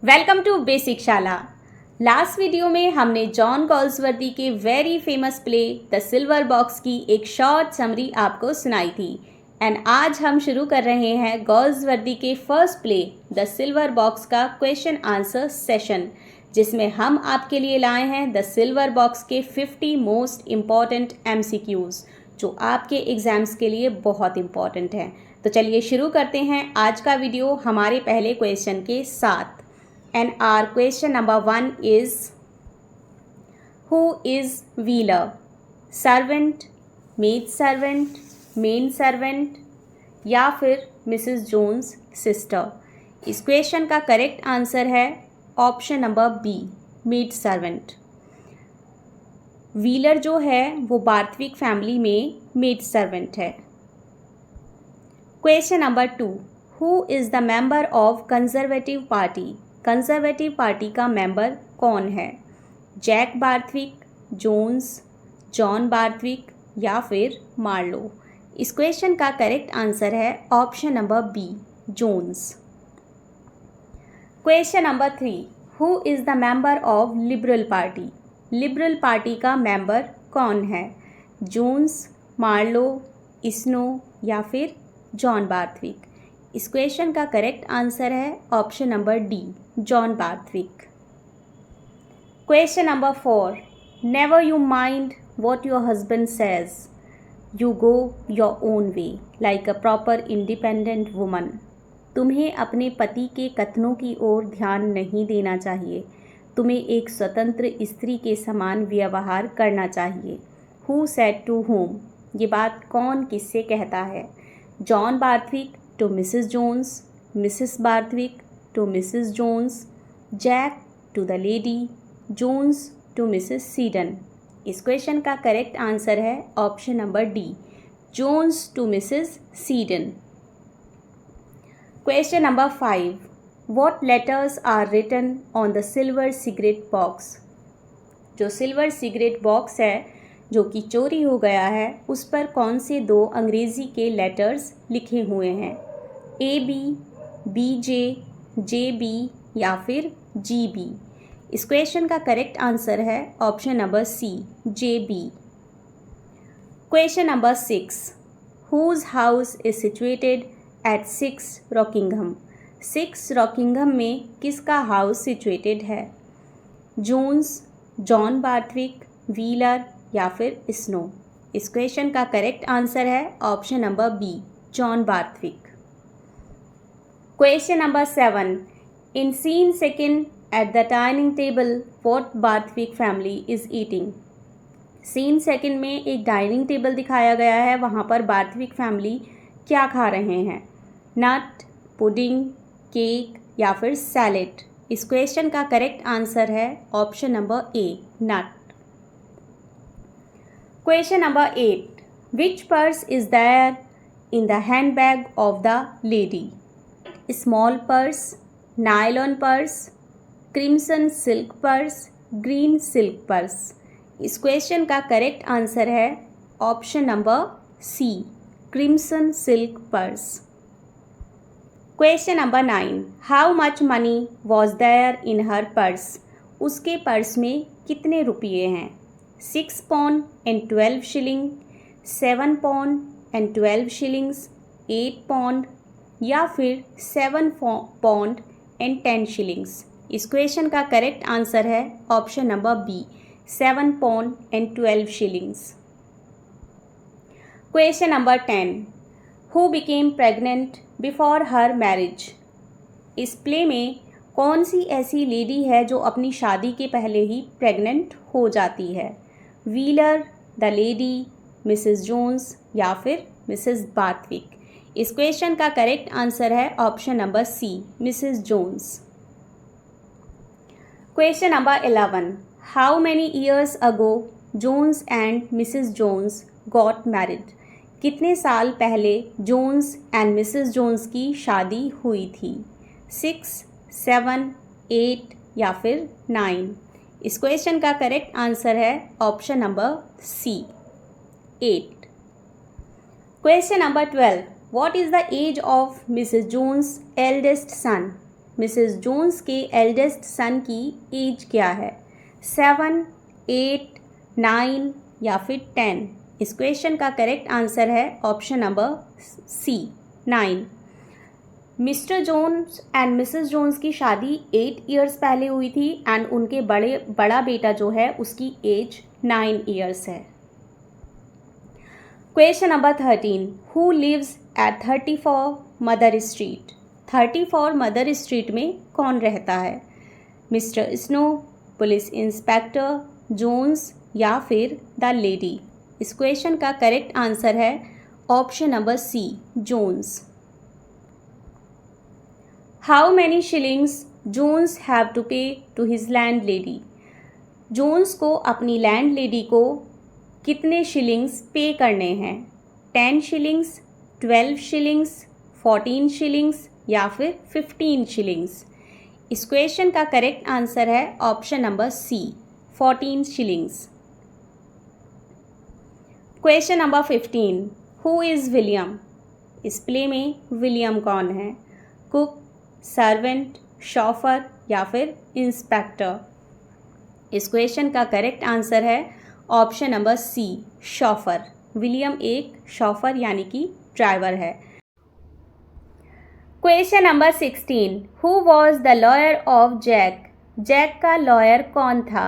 Welcome to basic शाला। Last video में हमने जॉन गॉल्सवर्दी के very famous play the silver box की एक शॉर्ट समरी आपको सुनाई थी एंड आज हम शुरू कर रहे हैं गॉल्सवर्दी के first play the silver box का क्वेश्चन आंसर सेशन, जिसमें हम आपके लिए लाए हैं द सिल्वर बॉक्स के 50 मोस्ट इम्पॉर्टेंट MCQs जो आपके एग्जाम्स के लिए बहुत इम्पॉर्टेंट हैं। तो चलिए शुरू करते हैं आज का वीडियो हमारे पहले क्वेश्चन के साथ। And our question number 1 is, who is Wheeler? Servant, maid servant, main servant या फिर मिसेस जोन्स सिस्टर। इस क्वेश्चन का करेक्ट आंसर है option number B, maid servant. Wheeler जो है वो बार्थविक फैमिली में मेड सर्वेंट है। Question number 2, who is the member of Conservative party? Conservative party का मेंबर कौन है? Jack Barthwick, Jones, John Barthwick या फिर मार्लो। इस क्वेश्चन का करेक्ट आंसर है option number B, Jones. Question number 3, who is the member of liberal party? Liberal party का member कौन है? जोन्स, मार्लो, स्नो या फिर जॉन बार्थविक। इस क्वेश्चन का करेक्ट आंसर है option number D, John Barthwick. Question number 4, never you mind what your husband says, you go your own way like a proper independent woman. तुम्हें अपने पति के कथनों की ओर ध्यान नहीं देना चाहिए, तुम्हें एक स्वतंत्र स्त्री के समान व्यवहार करना चाहिए। Who said to whom? ये बात कौन किससे कहता है? John Barthwick to Mrs Jones, Mrs Barthwick to Mrs Jones, Jack to the lady, Jones to Mrs Seddon. इस क्वेश्चन का करेक्ट आंसर है option number D, Jones to Mrs Seddon. Question number 5, what letters are written on the silver cigarette box? जो silver cigarette box है जो कि चोरी हो गया है, उस पर कौन से दो अंग्रेज़ी के लेटर्स लिखे हुए हैं? AB, BJ, JB या फिर GB। इस क्वेश्चन का करेक्ट आंसर है option number C, JB। Question number 6, whose house is situated at 6 Rockingham? 6 Rockingham में किसका हाउस सिचुएटेड है? जोन्स, जॉन बार्थविक, व्हीलर या फिर स्नो। इस क्वेश्चन का करेक्ट आंसर है option number B, John Barthwick. Question number 7, in scene second at the dining table what Barthwick family is eating? Scene second में एक dining table दिखाया गया है, वहाँ पर बार्थविक फैमिली क्या खा रहे हैं? नट, पुडिंग, केक या फिर सैलेड। इस क्वेश्चन का करेक्ट आंसर है option number A, nut. Question number 8, which purse is there in the handbag of the lady? Small purse, nylon purse, crimson silk purse, green silk purse। इस question का correct answer है option number C, crimson silk purse। Question number 9, how much money was there in her purse? उसके purse में कितने रुपये हैं? 6 pound and 12 shilling, 7 pound and 12 shillings, 8 pound या फिर 7 pound and 10 shillings। इस क्वेश्चन का करेक्ट आंसर है option number B, 7 pound and 12 shillings। Question number 10, who became pregnant before her marriage? इस प्ले में कौन सी ऐसी लेडी है जो अपनी शादी के पहले ही प्रेग्नेंट हो जाती है? Wheeler, the lady, Mrs Jones या फिर मिसेस बार्थविक। इस क्वेश्चन का करेक्ट आंसर है option number C, Mrs Jones. Question number 11, how many years ago Jones and Mrs Jones got married? कितने साल पहले जोन्स एंड मिसेस जोन्स की शादी हुई थी? 6, 7, 8 या फिर 9। इस क्वेश्चन का करेक्ट आंसर है option number C, 8। Question number 12, what is the age of Mrs Jones eldest son? Mrs Jones के एल्डेस्ट सन की एज क्या है? 7, 8, 9 या फिर 10? इस क्वेश्चन का करेक्ट आंसर है option number C, 9। Mr Jones and Mrs Jones की शादी 8 इयर्स पहले हुई थी एंड उनके बड़ा बेटा जो है उसकी एज 9 इयर्स है। Question number 13, who lives at 34 mother street? 34 mother street में कौन रहता है? Mister Snow, police inspector Jones या फिर द लेडी? इस क्वेश्चन का करेक्ट आंसर है option number C, Jones. How many shillings Jones have to pay to his landlady? जोन्स को अपनी लैंड लेडी को कितने शिलिंग्स पे करने हैं? 10 शिलिंग्स, 12 शिलिंग्स, 14 शिलिंग्स या फिर 15 शिलिंग्स? इस क्वेश्चन का करेक्ट आंसर है option number C, 14 shillings. Question number 15, who is William? इस प्ले में विलियम कौन है? कुक, सर्वेंट, शॉफर या फिर इंस्पेक्टर? इस क्वेश्चन का करेक्ट आंसर है option number C, chauffeur. William एक शॉफर यानी कि ड्राइवर है। Question number 16, who was the lawyer of Jack? Jack का लॉयर कौन था?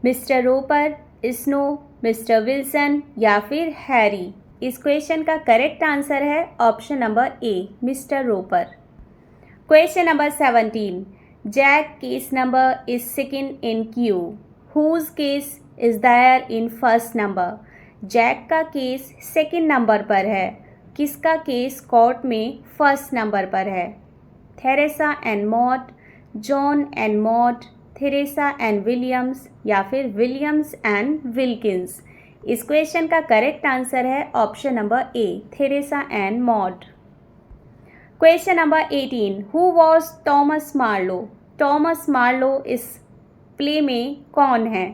Mr Roper, Snow, Mr Wilson या फिर हैरी? इस क्वेश्चन का करेक्ट आंसर है option number A, Mr Roper. Question number 17, Jack case number is second in queue, whose case is there in first number? Jack का case second number पर है, किसका case court में first number पर है? Theresa and Maud, John and Maud, Theresa and Williams या फिर Williams and Wilkins? इस क्वेश्चन का करेक्ट आंसर है option number A, Theresa and Maud. Question number 18, who was Thomas Marlowe? Thomas Marlowe इस play में कौन है?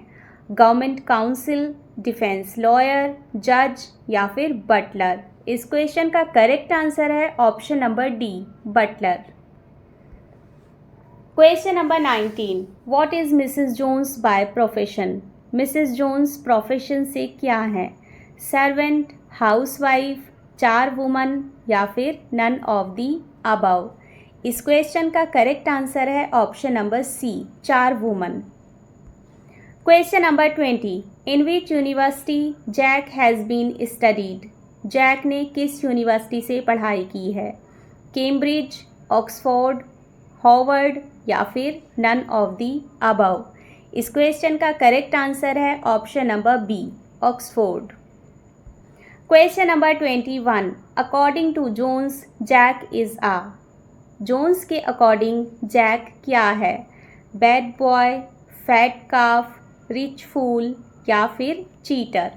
गवर्नमेंट काउंसिल, डिफेंस लॉयर, जज या फिर बटलर? इस क्वेश्चन का करेक्ट आंसर है option number D, butler. Question number 19, what is Mrs Jones by profession? Mrs Jones profession से क्या है? सर्वेंट, हाउसवाइफ, चार वुमन या फिर नन ऑफ दी अबव? इस क्वेश्चन का करेक्ट आंसर है option number C, charwoman. Question number 20, in which university Jack has been studied? Jack ने किस यूनिवर्सिटी से पढ़ाई की है? कैम्ब्रिज, ऑक्सफोर्ड, हॉवर्ड या फिर नन ऑफ दी अबव? इस क्वेश्चन का करेक्ट आंसर है option number B, Oxford. Question number 21, according to Jones Jack is a? Jones के अकॉर्डिंग जैक क्या है? Bad boy, fat calf, rich fool या फिर चीटर?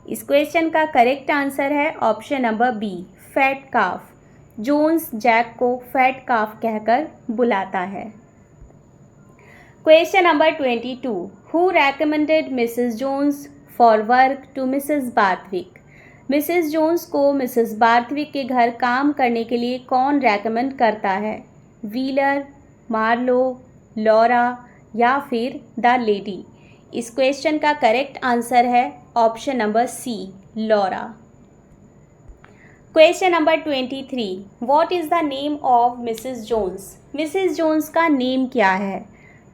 इस क्वेश्चन का करेक्ट आंसर है option number B, fat calf. Jones Jack को fat calf कहकर बुलाता है। Question number 22, who recommended Mrs Jones for work to Mrs Barthwick? Mrs Jones को मिसेस बार्थविक के घर काम करने के लिए कौन रेकमेंड करता है? व्हीलर, मार्लो, लॉरा या फिर द लेडी? इस क्वेश्चन का करेक्ट आंसर है option number C, Laura. Question number 23, what is the name of Mrs Jones? Mrs Jones का नेम क्या है?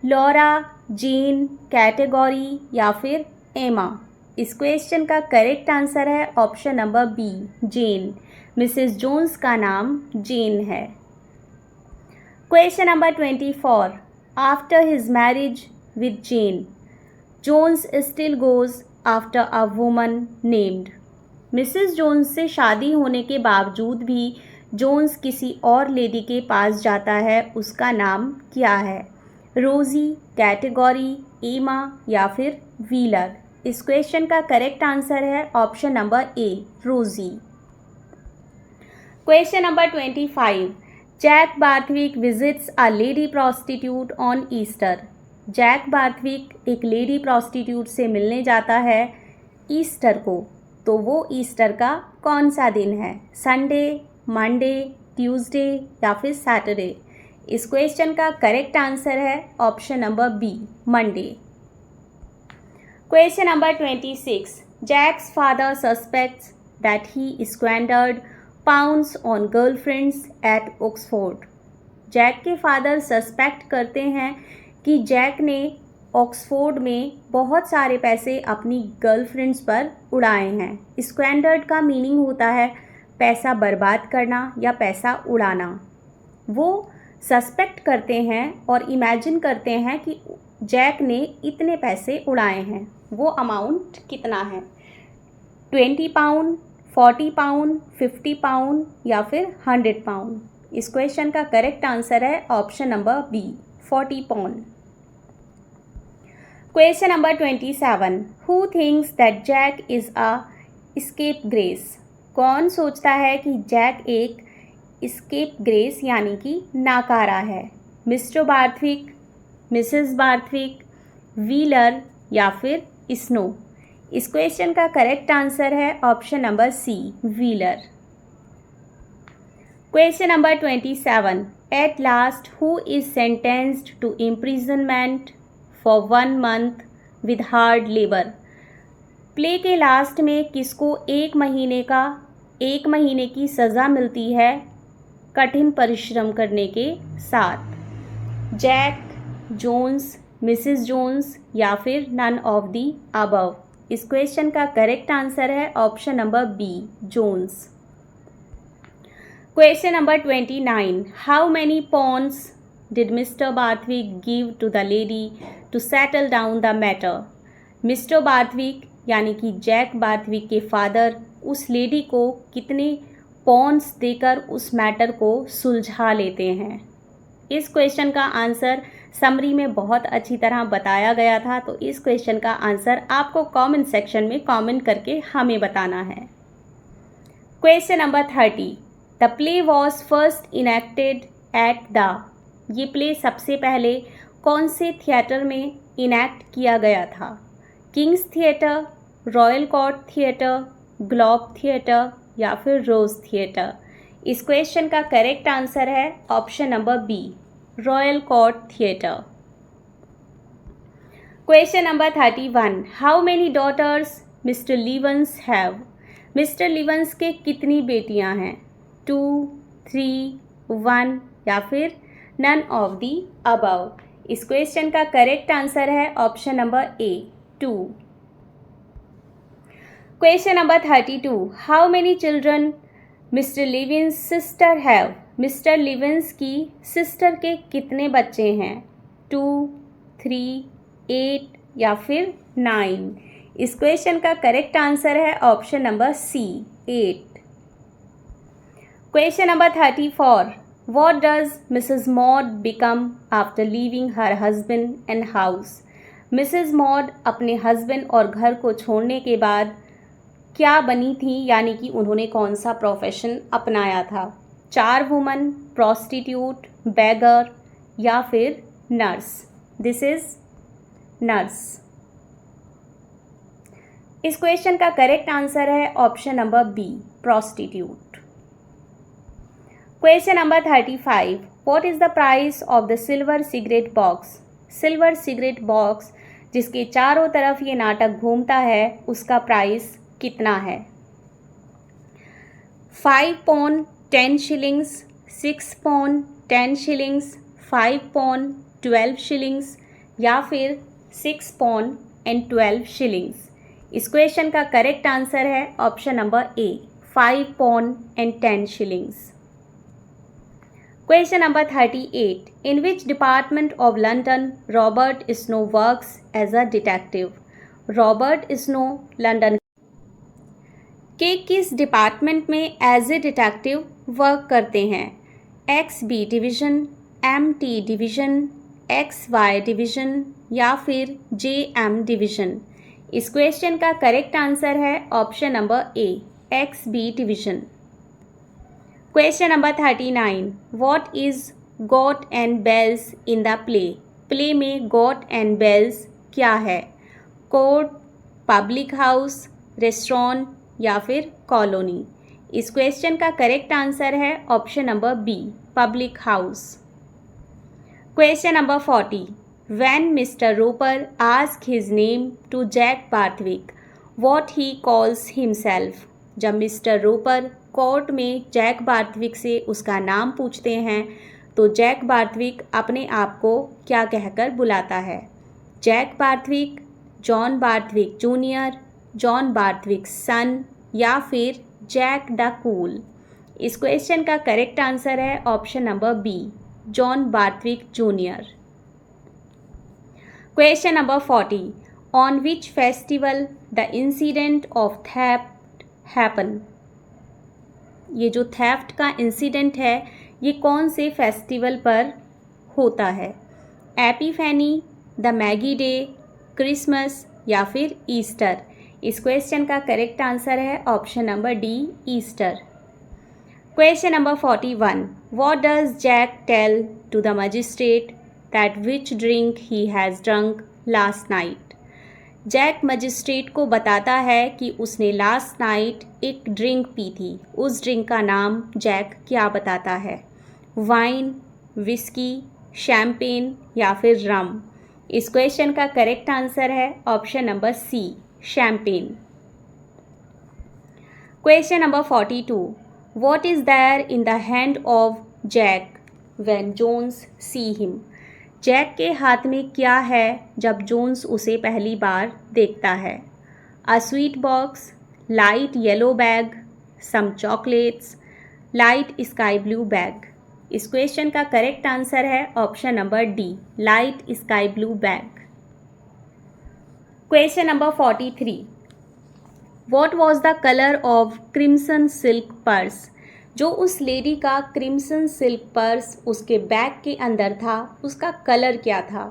लॉरा, जीन, कैटेगरी या फिर एमा? इस क्वेश्चन का करेक्ट आंसर है option number B, Jane. Mrs Jones का नाम जेन है। Question number 24, after his marriage with Jane Jones still goes after a woman named? Mrs Jones से शादी होने के बावजूद भी जोन्स किसी और लेडी के पास जाता है, उसका नाम क्या है? रोजी, कैटेगरी, एमा या फिर व्हीलर? इस क्वेश्चन का करेक्ट आंसर है option number A, Rosie. Question number 25, Jack Barthwick visits a lady prostitute on Easter? Jack Barthwick एक लेडी प्रॉस्टिट्यूट से मिलने जाता है ईस्टर को, तो वो ईस्टर का कौन सा दिन है? संडे, मंडे, ट्यूसडे या फिर सैटरडे? इस क्वेश्चन का करेक्ट आंसर है option number B, Monday. Question number 26, Jack's father suspects that he squandered pounds on girlfriends at Oxford. Jack के फादर सस्पेक्ट करते हैं कि जैक ने ऑक्सफोर्ड में बहुत सारे पैसे अपनी गर्लफ्रेंड्स पर उड़ाए हैं। स्क्वेंडर्ड का मीनिंग होता है पैसा बर्बाद करना या पैसा उड़ाना। वो सस्पेक्ट करते हैं और इमेजिन करते हैं कि जैक ने इतने पैसे उड़ाए हैं। वो अमाउंट कितना है? 20 पाउंड, 40 पाउंड, 50 पाउंड या फिर 100 पाउंड। इस क्वेश्चन का करेक्ट आंसर है option number B, 40 pound. Question number 27, who thinks that Jack is a scapegrace. कौन सोचता है कि जैक एक स्केपग्रेस यानी कि नाकारा है? Mr Barthwick, Mrs Barthwick, Wheeler या फिर स्नो। इस क्वेश्चन का करेक्ट आंसर है option number C, Wheeler. Question number 27, at last who is sentenced to imprisonment for 1 month with hard labour. Play के लास्ट में किसको 1 महीने की सज़ा मिलती है कठिन परिश्रम करने के साथ? जैक, जोन्स, मिसेस जोन्स या फिर नन ऑफ दी अबव। इस क्वेश्चन का करेक्ट आंसर है option number B, Jones. Question number 29, how many pounds did Mr Barthwick give to the lady to settle down the matter. Mr Barthwick यानी कि Jack Barthwick के father उस lady को कितने Pond's देकर उस मैटर को सुलझा लेते हैं? इस क्वेश्चन का आंसर समरी में बहुत अच्छी तरह बताया गया था, तो इस क्वेश्चन का आंसर आपको कमेंट सेक्शन में कमेंट करके हमें बताना है। Question number 30, the play was first enacted at the. ये प्ले सबसे पहले कौन से थिएटर में इनेक्ट किया गया था? King's Theatre, Royal Court Theatre, Globe Theatre या फिर रोज थिएटर। इस क्वेश्चन का करेक्ट आंसर है option number B, Royal Court Theatre. Question number 31, how many daughters Mister Livens have. Mister Livens के कितनी बेटियां हैं? 2, 3, 1 या फिर नन ऑफ दी अबव। इस क्वेश्चन का करेक्ट आंसर है option number A, 2। Question number 32, how many children Mister Livens sister have. Mister लिविंस की सिस्टर के कितने बच्चे हैं? 2, 3, 8 या फिर 9। इस क्वेश्चन का करेक्ट आंसर है option number C, 8। Question number 34, what does Mrs Maud become after leaving her husband and house. Mrs Maud अपने हस्बैंड और घर को छोड़ने के बाद क्या बनी थी, यानी कि उन्होंने कौन सा प्रोफेशन अपनाया था? चार वुमन, प्रोस्टिट्यूट, बेगर या फिर नर्स। This is nurse. इस क्वेश्चन का करेक्ट आंसर है option number B, prostitute. Question number 35, what is the price of the silver cigarette box. Silver cigarette box जिसके चारों तरफ ये नाटक घूमता है, उसका प्राइस कितना है? 5 pound 10 shillings, 6 pound 10 shillings, 5 pound 12 shillings या फिर 6 पौंड एंड 12 शिलिंग्स। इस क्वेश्चन का करेक्ट आंसर है option number A, 5 pound and 10 shillings. Question number 38, in which department of London Robert Snow works as a detective. Robert Snow London के किस department में as a detective work करते हैं? XB division, MT division, XY division या फिर JM division. इस question का correct answer है option number A, XB division. Question number 39, what is Goat and Bells in the play. Play में Goat and Bells क्या है? कोर्ट, पब्लिक हाउस, रेस्टोरेंट या फिर कॉलोनी। इस क्वेश्चन का करेक्ट आंसर है option number B, public house. Question number 40. When Mr. Roper asked his name to Jack Barthwick, what he calls himself? जब mister Ropar court में Jack Barthwick से उसका नाम पूछते हैं तो जैक बार्थविक अपने आप को क्या कहकर बुलाता है? Jack Barthwick, John Barthwick junior, John Barthwick son या फिर जैक द कूल? इस क्वेश्चन का करेक्ट आंसर है option number B, John Barthwick junior. Question number 40. On which festival the incident of theft happened? ये जो थेफ्ट का incident है ये कौन से फेस्टिवल पर होता है? एपिफैनी, द मैगी डे, क्रिसमस या फिर ईस्टर? इस क्वेश्चन का करेक्ट आंसर है option number D, Easter. Question number 41. What does Jack tell to the magistrate that which drink he has drunk last night? Jack magistrate को बताता है कि उसने लास्ट नाइट एक ड्रिंक पी थी. उस ड्रिंक का नाम जैक क्या बताता है? वाइन, विस्की, शैम्पेन या फिर रम? इस क्वेश्चन का करेक्ट आंसर है option number C, champagne. Question number 42. What is there in the hand of Jack when Jones see him? Jack के हाथ में क्या है जब जोन्स उसे पहली बार देखता है? A sweet box, light yellow bag, some chocolates, light sky blue bag? इस क्वेश्चन का करेक्ट आंसर है option number D, light sky blue bag. Question number 43. What was the color of crimson silk purse? जो उस lady का crimson silk purse उसके bag के अंदर था उसका कलर क्या था?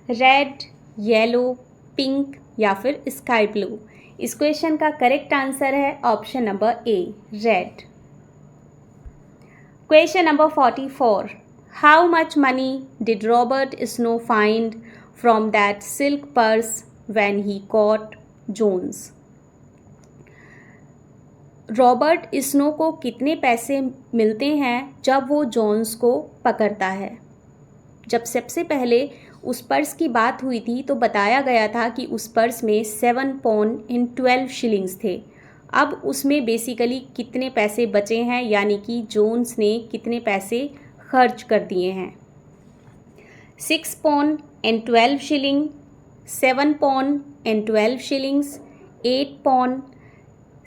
रेड, येलो, पिंक या फिर स्काई ब्लू? इस क्वेश्चन का करेक्ट आंसर है option number A, red. Question number 44. How much money did Robert Snow find from that silk purse when he caught Jones? Robert Snow को कितने पैसे मिलते हैं जब वो जोन्स को पकड़ता है? जब सबसे पहले उस पर्स की बात हुई थी तो बताया गया था कि उस पर्स में 7 पाउंड इन 12 शिलिंग्स थे. अब उसमें बेसिकली कितने पैसे बचे हैं, यानी कि जोन्स ने कितने पैसे खर्च कर दिए हैं? 6 pound and 12 shilling, 7 pound and 12 shillings, 8 pound,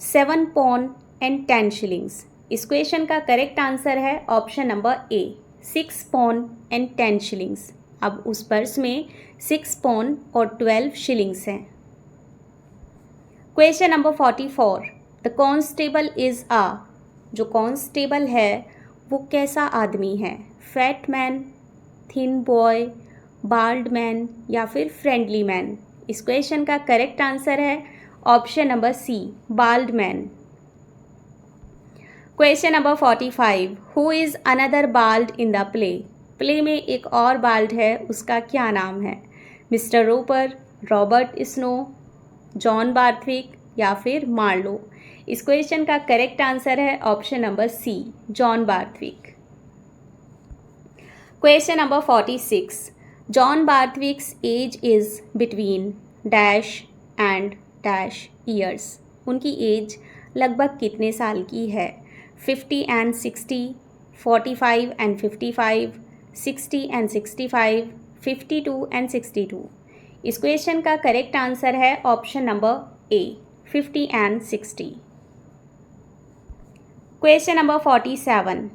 7 pound and 10 shillings? इस क्वेश्चन का करेक्ट आंसर है option number A, 6 pound and 10 shillings. अब उस पर्स में 6 पाउंड और 12 शिलिंग्स हैं. Question number 44. The constable is a? जो कॉन्स्टेबल है वो कैसा आदमी है? Fat man, thin boy, bald man या फिर फ्रेंडली मैन? इस क्वेश्चन का करेक्ट आंसर है option number C, bald man. Question number 45. Who is another bald in the play? Play में एक और बाल्ड है, उसका क्या नाम है? Mister Roper, Robert Snow, John Barthwick या फिर मार्लो? इस क्वेश्चन का करेक्ट आंसर है option number C, John Barthwick. Question number 46. John Barthwick's age is between dash and dash years? उनकी एज लगभग कितने साल की है? 50 and 60, 45 and 55, 60 and 65, 52 and 62? इस क्वेश्चन का करेक्ट आंसर है option number A, 50 and 60. Question number 47.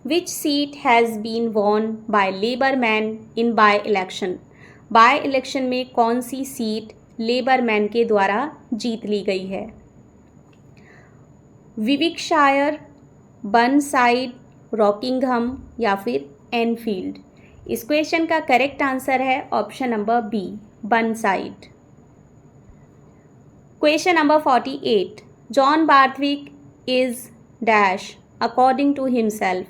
Which seat has been won by Labour man in by election? By election में कौन सी सीट लेबर मैन के द्वारा जीत ली गई है? विविकशायर, बर्नसाइड, रॉकिंघम या फिर एनफील्ड? इस क्वेश्चन का करेक्ट आंसर है option number B, Burnside. Question number 48. John Barthwick is dash according to himself?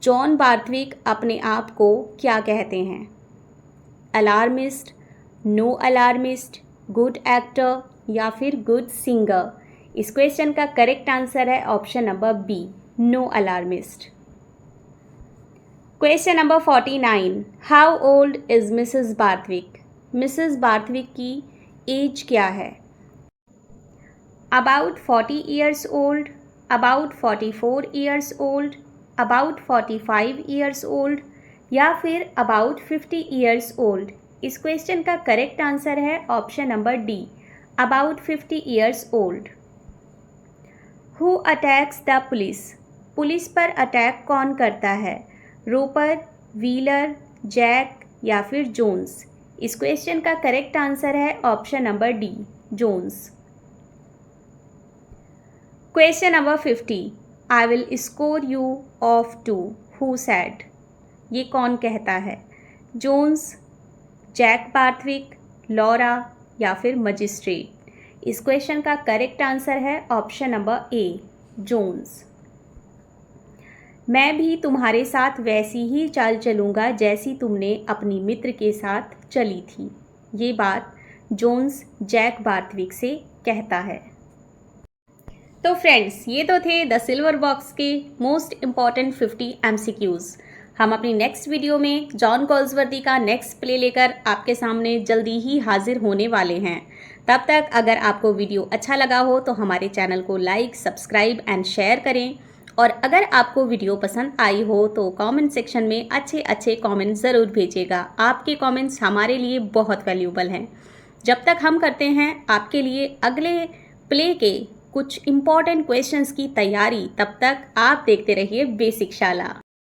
John Barthwick अपने आप को क्या कहते हैं? Alarmist, no alarmist, good actor या फिर गुड सिंगर? इस क्वेश्चन का करेक्ट आंसर है option number B, no alarmist. Question number 49, how old is Mrs Barthwick? Mrs Barthwick की एज क्या है? About 40 years old, about 44 years old, about 45 years old या फिर अबाउट 50 ईयर्स ओल्ड? इस question का correct answer है option number D, about 50 years old. Who attacks the police? Police पर attack कौन करता है? रोपर, व्हीलर, जैक या फिर जोन्स? इस क्वेश्चन का करेक्ट आंसर है option number D, Jones. Question number 50, I will score you off 2, who said? ये कौन कहता है? जोन्स, जैक बार्थविक, लॉरा या फिर मजिस्ट्रेट? इस क्वेश्चन का करेक्ट आंसर है ऑप्शन नंबर ए, जोन्स। मैं भी तुम्हारे साथ वैसी ही चाल चलूँगा जैसी तुमने अपनी मित्र के साथ चली थी। ये बात जोन्स जैक बार्थविक से कहता है। तो फ्रेंड्स, ये तो थे द सिल्वर बॉक्स के मोस्ट इम्पॉर्टेंट 50 MCQs। हम अपनी नेक्स्ट वीडियो में जॉन कॉल्सवर्दी का नेक्स्ट प्ले लेकर आपके सामने जल्दी ही हाजिर होने वाले हैं। तब तक अगर आपको वीडियो अच्छा लगा हो तो हमारे चैनल को लाइक, सब्सक्राइब एंड शेयर करें। और अगर आपको वीडियो पसंद आई हो तो कमेंट सेक्शन में अच्छे अच्छे कमेंट ज़रूर भेजिएगा। आपके कमेंट्स हमारे लिए बहुत वैल्यूबल हैं। जब तक हम करते हैं आपके लिए अगले प्ले के कुछ इम्पॉर्टेंट क्वेश्चंस की तैयारी, तब तक आप देखते रहिए बेसिक शाला।